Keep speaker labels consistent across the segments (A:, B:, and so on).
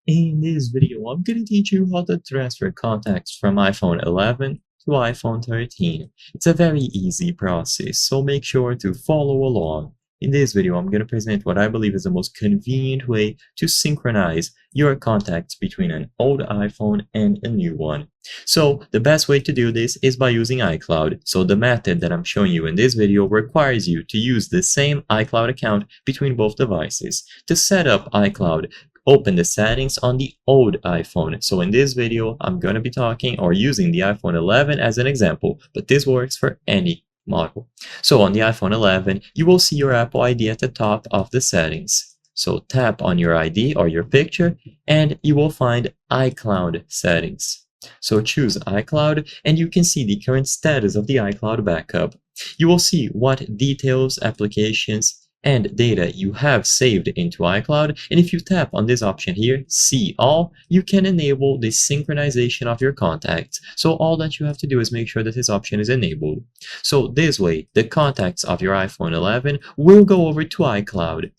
A: In this video, I'm going to teach you how to transfer contacts from iPhone 11 to iPhone 13. It's a very easy process, so make sure to follow along. In this video, I'm going to present what I believe is the most convenient way to synchronize your contacts between an old iPhone and a new one. So the best way to do this is by using iCloud. So the method that I'm showing you in this video requires you to use the same iCloud account between both devices. To set up iCloud, open the settings on the old iPhone. So in this video, I'm going to be talking or using the iPhone 11 as an example, but this works for any model. So on the iPhone 11, you will see your Apple ID at the top of the settings. So tap on your ID or your picture and you will find iCloud settings. So choose iCloud and you can see the current status of the iCloud backup. You will see what details, applications, and data you have saved into iCloud, and if you tap on this option here, See All, you can enable the synchronization of your contacts. So all that you have to do is make sure that this option is enabled. So this way, the contacts of your iPhone 11 will go over to iCloud.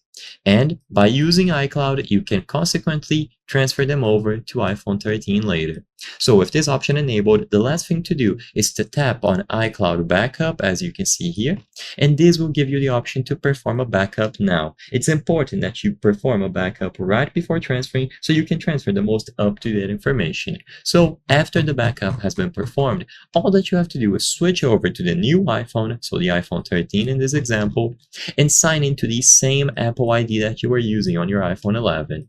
A: And by using iCloud, you can consequently transfer them over to iPhone 13 later. So with this option enabled, the last thing to do is to tap on iCloud Backup, as you can see here, and this will give you the option to perform a backup now. It's important that you perform a backup right before transferring so you can transfer the most up-to-date information. So after the backup has been performed, all that you have to do is switch over to the new iPhone, so the iPhone 13 in this example, and sign into the same Apple ID that you were using on your iPhone 11.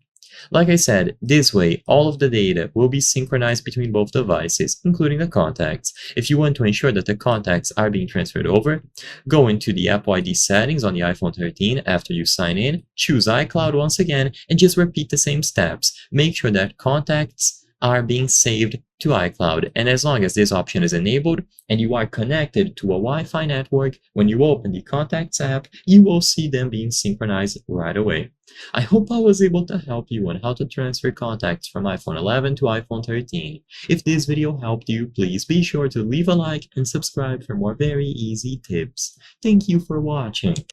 A: Like I said, this way, all of the data will be synchronized between both devices, including the contacts. If you want to ensure that the contacts are being transferred over, go into the Apple ID settings on the iPhone 13 after you sign in, choose iCloud once again, and just repeat the same steps. Make sure that contacts are being saved to iCloud, and as long as this option is enabled and you are connected to a Wi-Fi network, when you open the Contacts app, you will see them being synchronized right away. I hope I was able to help you on how to transfer contacts from iPhone 11 to iPhone 13. If this video helped you, please be sure to leave a like and subscribe for more very easy tips. Thank you for watching.